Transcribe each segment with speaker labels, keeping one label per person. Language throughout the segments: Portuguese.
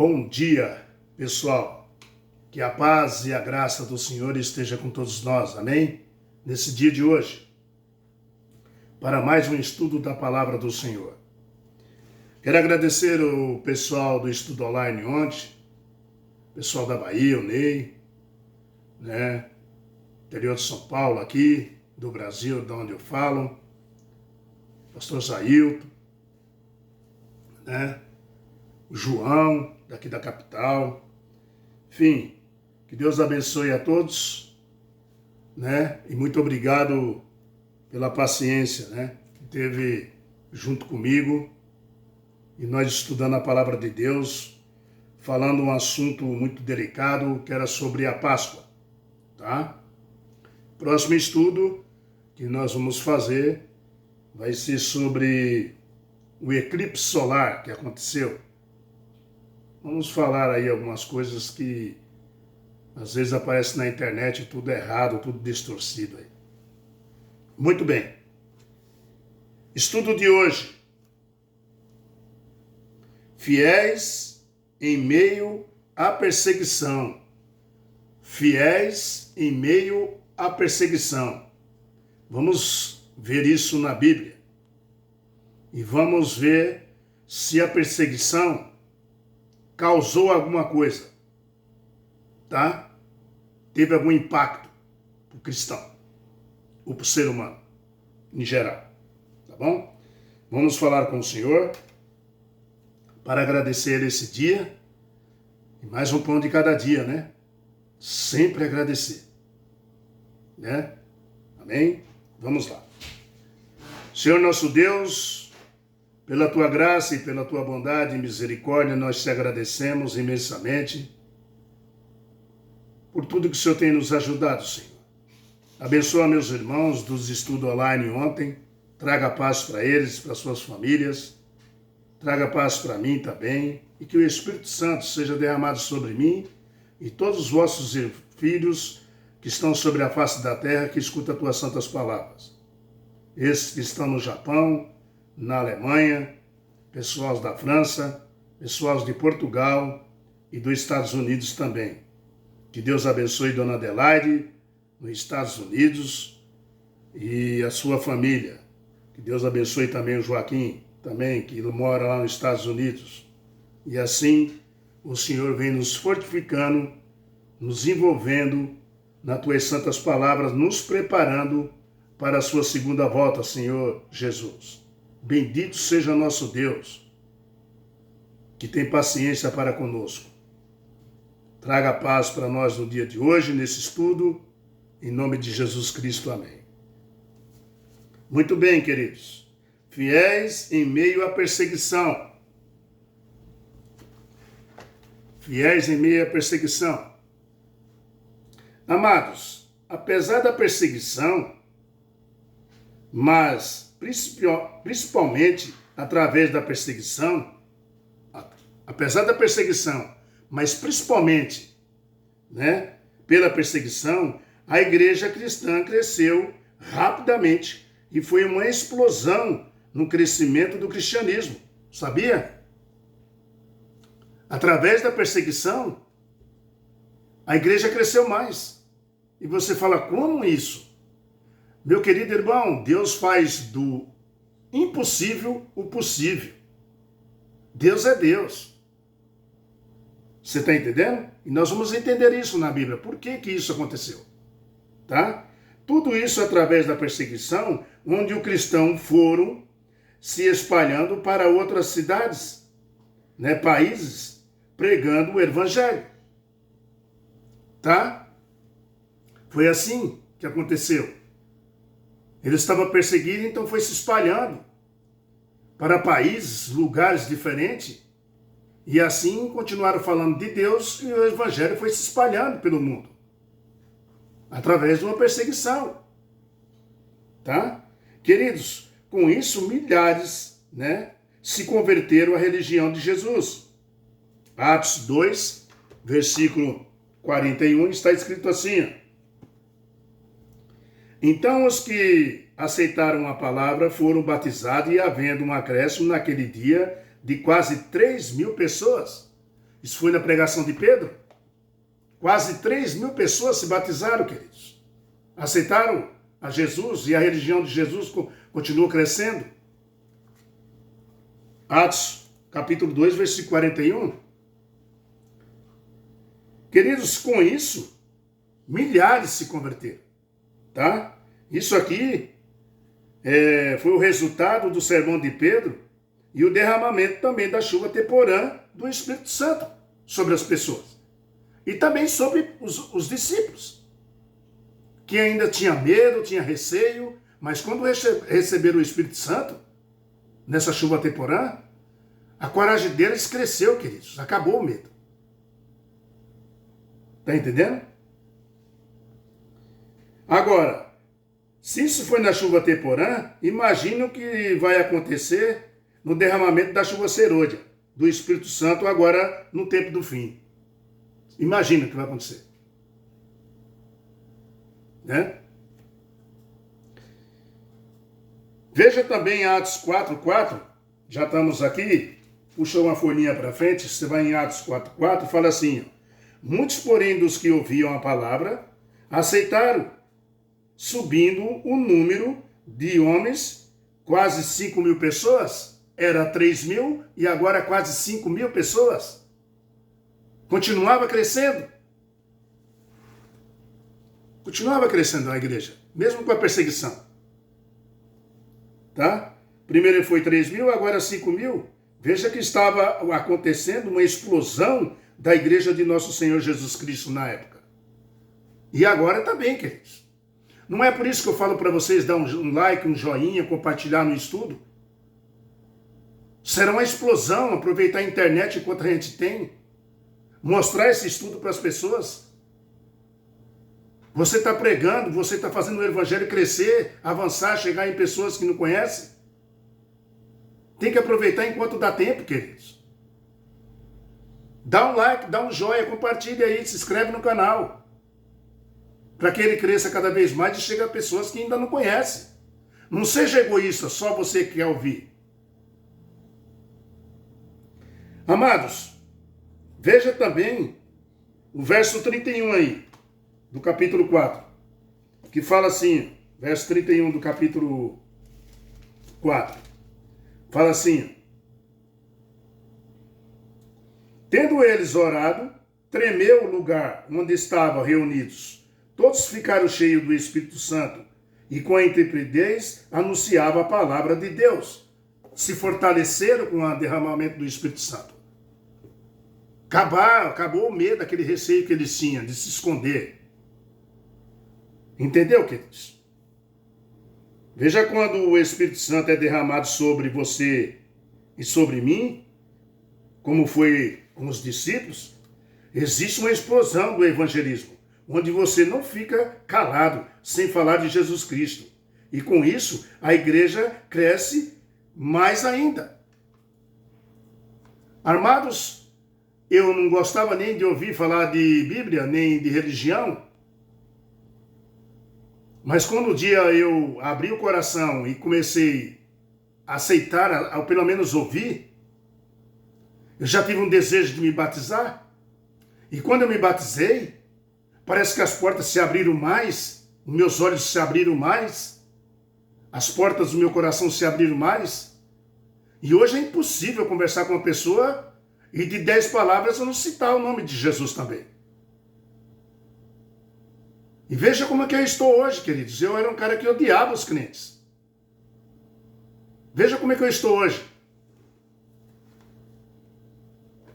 Speaker 1: Bom dia, pessoal. Que a paz e a graça do Senhor esteja com todos nós, amém? Nesse dia de hoje, para mais um estudo da Palavra do Senhor. Quero agradecer o pessoal do estudo online ontem, pessoal da Bahia, o Ney, interior de São Paulo aqui, do Brasil, de onde eu falo, pastor Zailton, o João, daqui da capital. Enfim, que Deus abençoe a todos, e muito obrigado pela paciência, que teve junto comigo, e nós estudando a palavra de Deus, falando um assunto muito delicado, que era sobre a Páscoa, tá? Próximo estudo que nós vamos fazer vai ser sobre o eclipse solar que aconteceu. Vamos falar aí algumas coisas que às vezes aparecem na internet tudo errado, tudo distorcido aí. Muito bem. Estudo de hoje. Fiéis em meio à perseguição. Fiéis em meio à perseguição. Vamos ver isso na Bíblia. E vamos ver se a perseguição causou alguma coisa, tá? Teve algum impacto para o cristão, ou para o ser humano, em geral, tá bom? Vamos falar com o Senhor para agradecer esse dia e mais um pão de cada dia, Sempre agradecer, Amém? Vamos lá. Senhor nosso Deus, pela tua graça e pela tua bondade e misericórdia, nós te agradecemos imensamente por tudo que o Senhor tem nos ajudado, Senhor. Abençoa meus irmãos dos estudos online ontem, traga paz para eles, para suas famílias, traga paz para mim também, e que o Espírito Santo seja derramado sobre mim e todos os vossos filhos que estão sobre a face da terra, que escutam as tuas santas palavras. Esses que estão no Japão, na Alemanha, pessoal da França, pessoal de Portugal e dos Estados Unidos também. Que Deus abençoe Dona Adelaide, nos Estados Unidos, e a sua família. Que Deus abençoe também o Joaquim, também, que mora lá nos Estados Unidos. E assim, o Senhor vem nos fortificando, nos envolvendo nas tuas santas palavras, nos preparando para a sua segunda volta, Senhor Jesus. Bendito seja nosso Deus, que tem paciência para conosco. Traga paz para nós no dia de hoje, nesse estudo, em nome de Jesus Cristo, amém. Muito bem, queridos. Fiéis em meio à perseguição. Fiéis em meio à perseguição. Amados, apesar da perseguição, mas principalmente através da perseguição, apesar da perseguição, mas principalmente, pela perseguição, a igreja cristã cresceu rapidamente e foi uma explosão no crescimento do cristianismo, sabia? Através da perseguição, a igreja cresceu mais. E você fala, como isso? Meu querido irmão, Deus faz do impossível o possível. Deus é Deus. Você está entendendo? E nós vamos entender isso na Bíblia. Por que isso aconteceu? Tá? Tudo isso através da perseguição, onde os cristãos foram se espalhando para outras cidades, países, pregando o evangelho. Tá? Foi assim que aconteceu. Ele estava perseguido, então foi se espalhando para países, lugares diferentes. E assim continuaram falando de Deus e o evangelho foi se espalhando pelo mundo. Através de uma perseguição. Tá? Queridos, com isso milhares, se converteram à religião de Jesus. Atos 2, versículo 41, está escrito assim: Então os que aceitaram a palavra foram batizados e havendo um acréscimo naquele dia de quase 3.000 pessoas. Isso foi na pregação de Pedro. Quase 3.000 pessoas se batizaram, queridos. Aceitaram a Jesus e a religião de Jesus continuou crescendo. Atos, capítulo 2, versículo 41. Queridos, com isso, milhares se converteram, tá? Isso aqui foi o resultado do sermão de Pedro e o derramamento também da chuva temporã do Espírito Santo sobre as pessoas. E também sobre os discípulos, que ainda tinha medo, tinha receio, mas quando receberam o Espírito Santo, nessa chuva temporã, a coragem deles cresceu, queridos. Acabou o medo. Está entendendo? Agora, se isso foi na chuva temporã, imagina o que vai acontecer no derramamento da chuva serôdia, do Espírito Santo, agora no tempo do fim. Imagina o que vai acontecer. Né? Veja também Atos 4:4. Já estamos aqui. Puxa uma folhinha para frente. Você vai em Atos 4:4 e fala assim: muitos, porém, dos que ouviam a palavra, aceitaram, subindo o número de homens, quase 5.000 pessoas. Era 3.000 e agora quase 5.000 pessoas. Continuava crescendo. Continuava crescendo a igreja, mesmo com a perseguição. Tá? Primeiro foi 3.000, agora 5.000. Veja que estava acontecendo uma explosão da igreja de nosso Senhor Jesus Cristo na época. E agora também, queridos. Não é por isso que eu falo para vocês dar um like, um joinha, compartilhar no estudo. Será uma explosão, aproveitar a internet enquanto a gente tem. Mostrar esse estudo para as pessoas. Você está pregando, você está fazendo o evangelho crescer, avançar, chegar em pessoas que não conhecem. Tem que aproveitar enquanto dá tempo, queridos. Dá um like, dá um joinha, compartilha aí, se inscreve no canal. Para que ele cresça cada vez mais e chegue a pessoas que ainda não conhecem. Não seja egoísta, só você que quer ouvir. Amados, veja também o verso 31 aí, do capítulo 4, que fala assim, verso 31 do capítulo 4, fala assim: tendo eles orado, tremeu o lugar onde estavam reunidos. Todos ficaram cheios do Espírito Santo e com a intrepidez anunciavam a palavra de Deus. Se fortaleceram com o derramamento do Espírito Santo. Acabou o medo, aquele receio que eles tinham de se esconder. Entendeu, queridos? Veja quando o Espírito Santo é derramado sobre você e sobre mim, como foi com os discípulos, existe uma explosão do evangelismo, onde você não fica calado, sem falar de Jesus Cristo. E com isso, a igreja cresce mais ainda. Amados, eu não gostava nem de ouvir falar de Bíblia, nem de religião. Mas quando um dia eu abri o coração e comecei a aceitar, ou pelo menos ouvir, eu já tive um desejo de me batizar. E quando eu me batizei, parece que as portas se abriram mais, os meus olhos se abriram mais, as portas do meu coração se abriram mais. E hoje é impossível conversar com uma pessoa e de 10 palavras eu não citar o nome de Jesus também. E veja como é que eu estou hoje, queridos. Eu era um cara que odiava os crentes. Veja como é que eu estou hoje.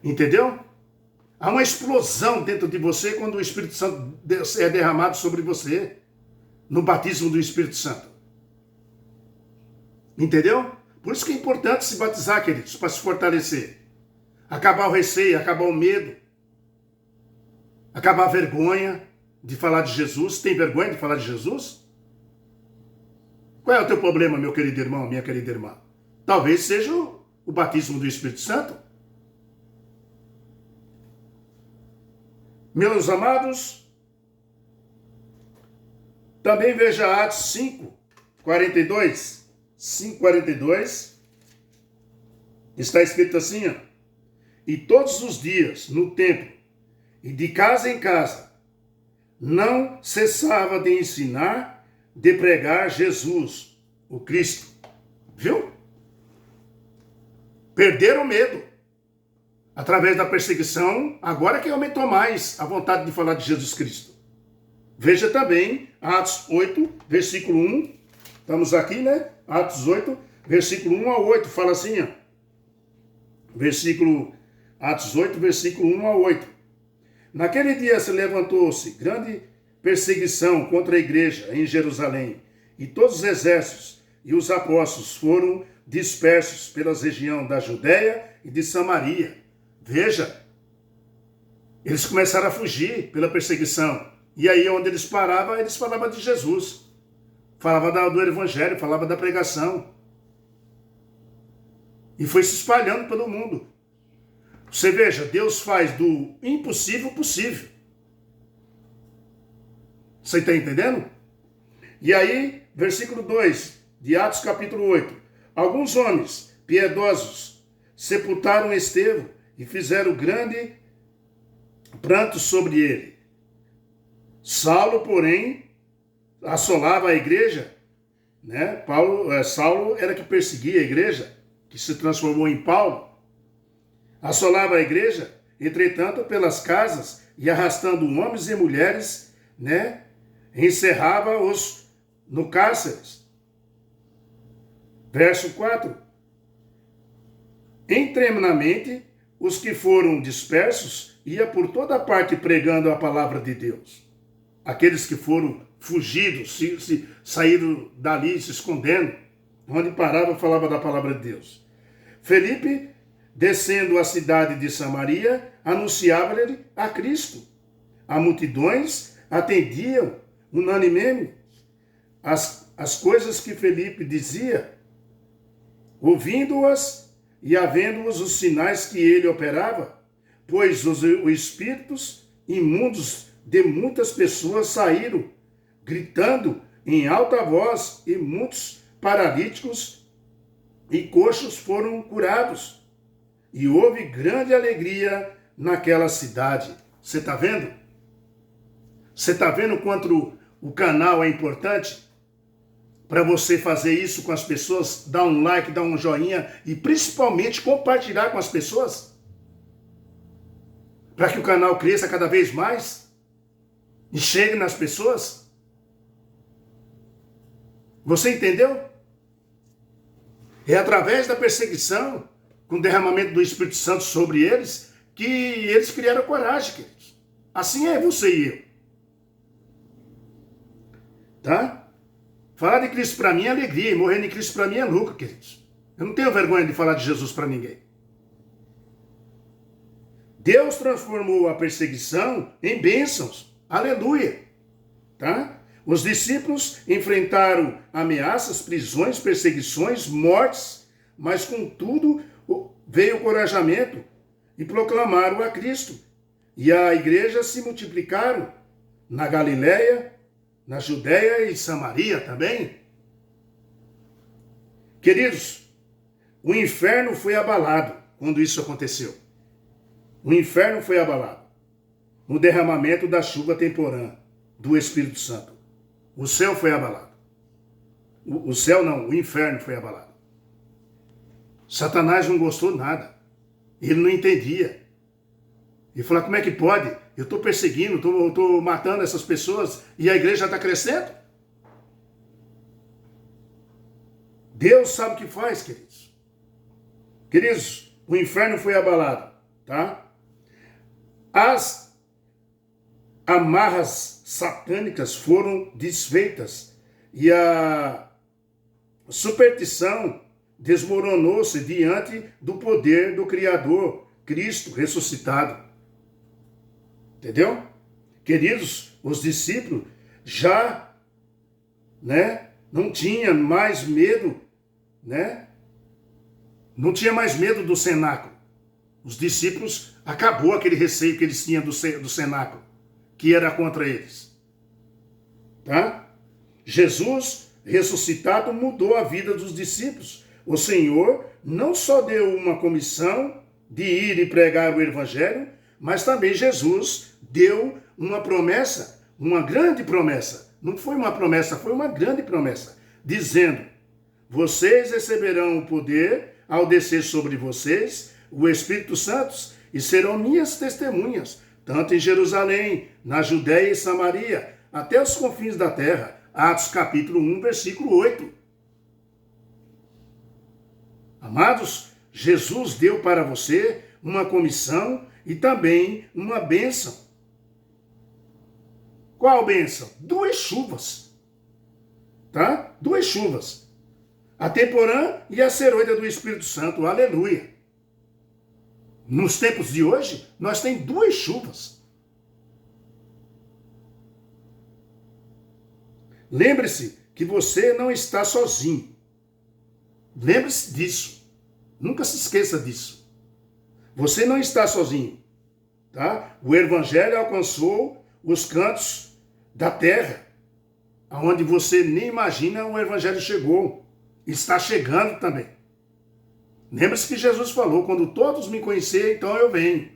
Speaker 1: Entendeu? Há uma explosão dentro de você quando o Espírito Santo é derramado sobre você, no batismo do Espírito Santo. Entendeu? Por isso que é importante se batizar, queridos, para se fortalecer. Acabar o receio, acabar o medo, acabar a vergonha de falar de Jesus. Tem vergonha de falar de Jesus? Qual é o teu problema, meu querido irmão, minha querida irmã? Talvez seja o batismo do Espírito Santo. Meus amados, também veja Atos 5:42. 5:42. Está escrito assim, ó: e todos os dias no templo, e de casa em casa, não cessava de ensinar, de pregar Jesus, o Cristo. Viu? Perderam o medo. Através da perseguição, agora que aumentou mais a vontade de falar de Jesus Cristo. Veja também Atos 8, versículo 1. Estamos aqui, né? Atos 8, versículo 1 a 8. Fala assim, ó. Atos 8, versículo 1 a 8. Naquele dia se levantou-se grande perseguição contra a igreja em Jerusalém, e todos os exércitos e os apóstolos foram dispersos pelas regiões da Judéia e de Samaria. Veja, eles começaram a fugir pela perseguição. E aí, onde eles paravam, eles falavam de Jesus. Falavam do evangelho, falavam da pregação. E foi se espalhando pelo mundo. Você veja, Deus faz do impossível possível. Você está entendendo? E aí, versículo 2 de Atos capítulo 8. Alguns homens piedosos sepultaram Estevão e fizeram grande pranto sobre ele. Saulo, porém, assolava a igreja, né? Saulo era que perseguia a igreja, que se transformou em Paulo. Assolava a igreja, entretanto, pelas casas e arrastando homens e mulheres, né? Encerrava-os no cárcere. Verso 4. Entremenamente, os que foram dispersos ia por toda parte pregando a palavra de Deus. Aqueles que foram fugidos, saíram dali se escondendo, onde parava falava da palavra de Deus. Felipe, descendo a cidade de Samaria, anunciava-lhe a Cristo. As multidões atendiam unanimemente as coisas que Felipe dizia, ouvindo-as e havendo-os os sinais que ele operava, pois os espíritos imundos de muitas pessoas saíram, gritando em alta voz, e muitos paralíticos e coxos foram curados. E houve grande alegria naquela cidade. Você está vendo? Você está vendo quanto o canal é importante? Para você fazer isso com as pessoas, dar um like, dar um joinha e principalmente compartilhar com as pessoas. Para que o canal cresça cada vez mais e chegue nas pessoas. Você entendeu? É através da perseguição, com o derramamento do Espírito Santo sobre eles, que eles criaram coragem, queridos. Assim é você e eu. Tá? Falar de Cristo para mim é alegria, e morrer em Cristo para mim é lucro, queridos. Eu não tenho vergonha de falar de Jesus para ninguém. Deus transformou a perseguição em bênçãos. Aleluia. Tá? Os discípulos enfrentaram ameaças, prisões, perseguições, mortes, mas contudo veio o encorajamento e proclamaram a Cristo. E a igreja se multiplicaram na Galileia, na Judéia e Samaria também. Queridos, o inferno foi abalado quando isso aconteceu. O inferno foi abalado no derramamento da chuva temporã do Espírito Santo. O céu foi abalado. O céu não, o inferno foi abalado. Satanás não gostou nada. Ele não entendia. Ele falou, como é que pode? Eu estou perseguindo, estou matando essas pessoas e a igreja está crescendo? Deus sabe o que faz, queridos. Queridos, o inferno foi abalado, tá? As amarras satânicas foram desfeitas e a superstição desmoronou-se diante do poder do Criador, Cristo ressuscitado. Entendeu? Queridos, os discípulos já, não tinham mais medo, não tinha mais medo do cenáculo. Os discípulos, acabou aquele receio que eles tinham do cenáculo, que era contra eles. Tá? Jesus ressuscitado mudou a vida dos discípulos. O Senhor não só deu uma comissão, de ir e pregar o evangelho, mas também Jesus deu uma promessa, uma grande promessa. Não foi uma promessa, foi uma grande promessa, dizendo: vocês receberão o poder ao descer sobre vocês o Espírito Santo e serão minhas testemunhas, tanto em Jerusalém, na Judéia e Samaria, até os confins da terra. Atos capítulo 1, versículo 8. Amados, Jesus deu para você uma comissão e também uma bênção. Qual bênção? 2 chuvas. Tá? 2 chuvas. A temporã e a ceroida do Espírito Santo. Aleluia. Nos tempos de hoje, nós temos 2 chuvas. Lembre-se que você não está sozinho. Lembre-se disso. Nunca se esqueça disso. Você não está sozinho. Tá? O evangelho alcançou os cantos da terra, aonde você nem imagina, o evangelho chegou. Está chegando também. Lembre-se que Jesus falou: quando todos me conhecerem, então eu venho.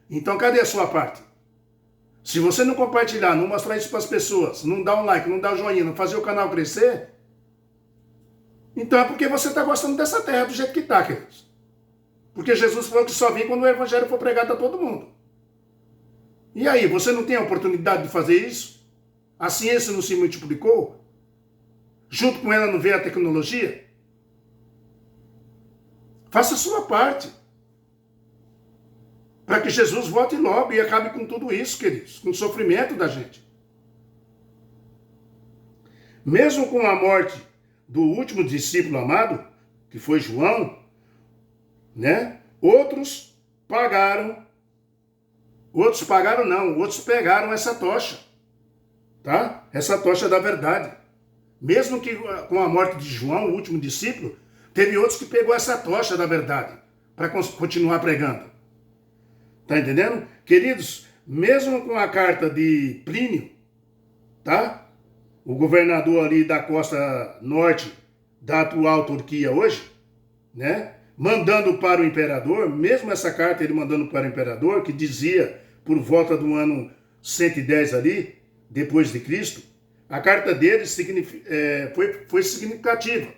Speaker 1: Então cadê a sua parte? Se você não compartilhar, não mostrar isso para as pessoas, não dar um like, não dar um joinha, não fazer o canal crescer, então é porque você está gostando dessa terra do jeito que está, queridos. Porque Jesus falou que só vem quando o evangelho for pregado a todo mundo. E aí, você não tem a oportunidade de fazer isso? A ciência não se multiplicou? Junto com ela não veio a tecnologia? Faça a sua parte. Para que Jesus volte logo e acabe com tudo isso, queridos. Com o sofrimento da gente. Mesmo com a morte do último discípulo amado, que foi João, né? Outros pegaram essa tocha. Tá? Essa tocha da verdade. Mesmo que com a morte de João, o último discípulo, teve outros que pegou essa tocha da verdade para continuar pregando. Tá entendendo? Queridos, mesmo com a carta de Plínio, tá? O governador ali da costa norte da atual Turquia hoje, né? Mandando para o imperador, mesmo essa carta ele mandando para o imperador, que dizia por volta do ano 110 ali, depois de Cristo, a carta dele foi significativa.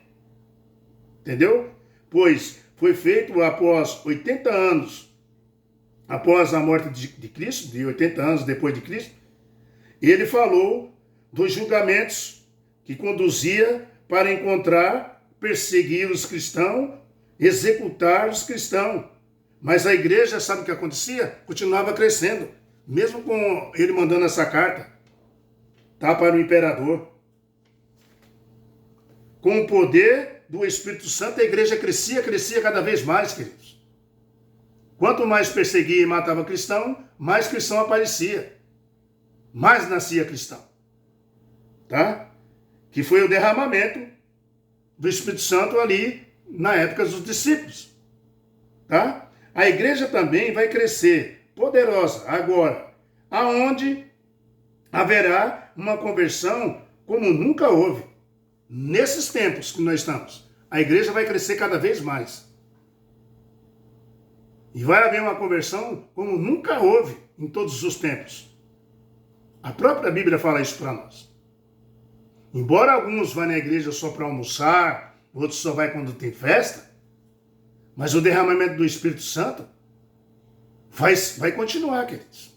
Speaker 1: Entendeu? Pois foi feito após 80 anos, após a morte de Cristo, de 80 anos depois de Cristo, ele falou dos julgamentos que conduzia para encontrar, perseguir os cristãos, executar os cristãos. Mas a igreja, sabe o que acontecia? Continuava crescendo, mesmo com ele mandando essa carta, tá, para o imperador. Com o poder do Espírito Santo, a igreja crescia cada vez mais, queridos. Quanto mais perseguia e matava cristão, mais cristão aparecia. Mais nascia cristão. Tá? Que foi o derramamento do Espírito Santo ali na época dos discípulos. Tá? A igreja também vai crescer poderosa agora, aonde haverá uma conversão como nunca houve. Nesses tempos que nós estamos, a igreja vai crescer cada vez mais. E vai haver uma conversão como nunca houve em todos os tempos. A própria Bíblia fala isso para nós. Embora alguns vá na igreja só para almoçar, outros só vai quando tem festa, mas o derramamento do Espírito Santo vai continuar, queridos.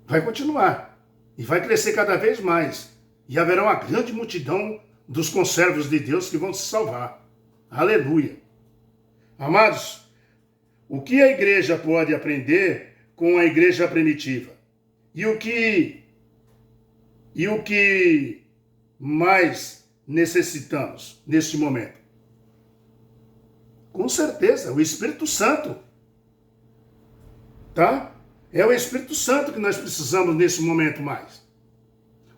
Speaker 1: Vai continuar. E vai crescer cada vez mais. E haverá uma grande multidão dos conservos de Deus que vão se salvar. Aleluia. Amados, o que a igreja pode aprender com a igreja primitiva? E o que mais necessitamos neste momento? Com certeza, o Espírito Santo. Tá? É o Espírito Santo que nós precisamos nesse momento mais.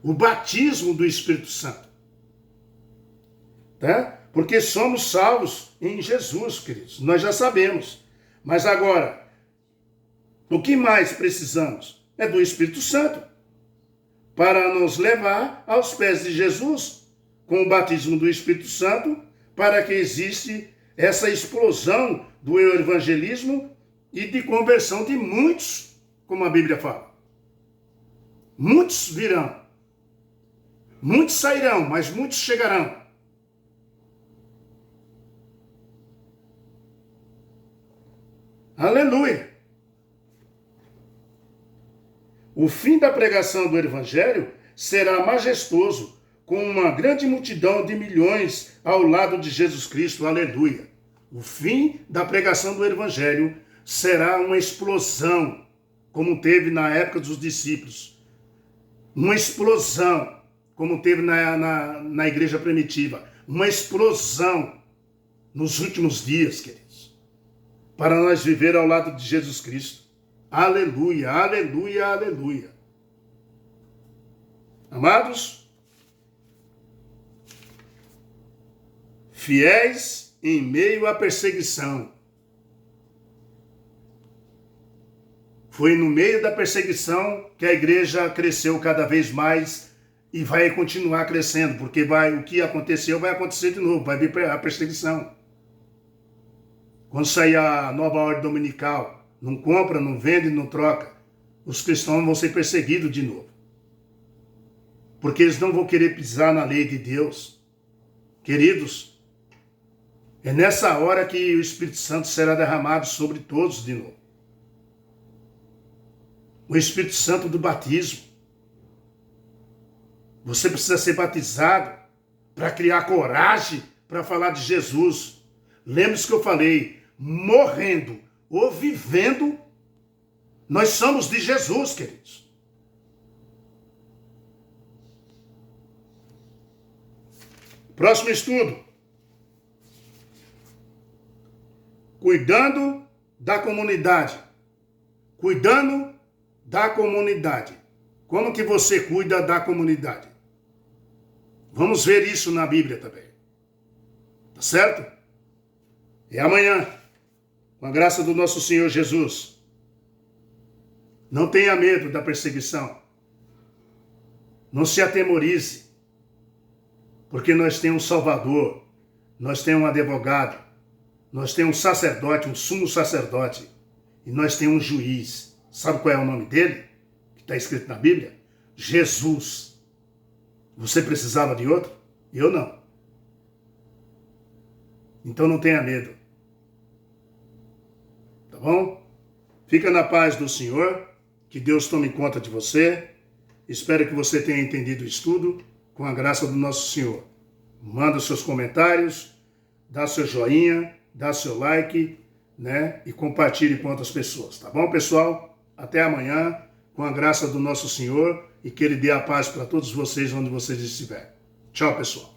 Speaker 1: O batismo do Espírito Santo. Tá? Porque somos salvos em Jesus, queridos. Nós já sabemos. Mas agora, o que mais precisamos? É do Espírito Santo. Para nos levar aos pés de Jesus, com o batismo do Espírito Santo, para que existe essa explosão do evangelismo e de conversão de muitos, como a Bíblia fala. Muitos virão, muitos sairão, mas muitos chegarão. Aleluia! O fim da pregação do Evangelho será majestoso, com uma grande multidão de milhões ao lado de Jesus Cristo. Aleluia! O fim da pregação do Evangelho será uma explosão, como teve na época dos discípulos. Uma explosão, como teve na igreja primitiva. Uma explosão nos últimos dias, queridos. Para nós viver ao lado de Jesus Cristo. Aleluia, aleluia, aleluia. Amados, fiéis em meio à perseguição. Foi no meio da perseguição que a igreja cresceu cada vez mais e vai continuar crescendo, porque o que aconteceu vai acontecer de novo, vai vir a perseguição. Quando sair a nova ordem dominical, não compra, não vende, não troca, os cristãos vão ser perseguidos de novo. Porque eles não vão querer pisar na lei de Deus. Queridos, é nessa hora que o Espírito Santo será derramado sobre todos de novo. O Espírito Santo do batismo. Você precisa ser batizado para criar coragem para falar de Jesus. Lembre-se que eu falei, morrendo ou vivendo, nós somos de Jesus, queridos. Próximo estudo. Cuidando da comunidade. Cuidando da comunidade. Como que você cuida da comunidade? Vamos ver isso na Bíblia também. Tá certo? E amanhã, com a graça do nosso Senhor Jesus, não tenha medo da perseguição. Não se atemorize. Porque nós temos um Salvador, nós temos um advogado, nós temos um sacerdote, um sumo sacerdote, e nós temos um juiz. Sabe qual é o nome dele? Que está escrito na Bíblia? Jesus. Você precisava de outro? Eu não. Então não tenha medo. Tá bom? Fica na paz do Senhor, que Deus tome conta de você. Espero que você tenha entendido o estudo, com a graça do nosso Senhor. Manda os seus comentários, dá seu joinha, dá seu like, né? E compartilhe com outras pessoas, tá bom, pessoal? Até amanhã, com a graça do nosso Senhor, e que Ele dê a paz para todos vocês onde vocês estiverem. Tchau, pessoal.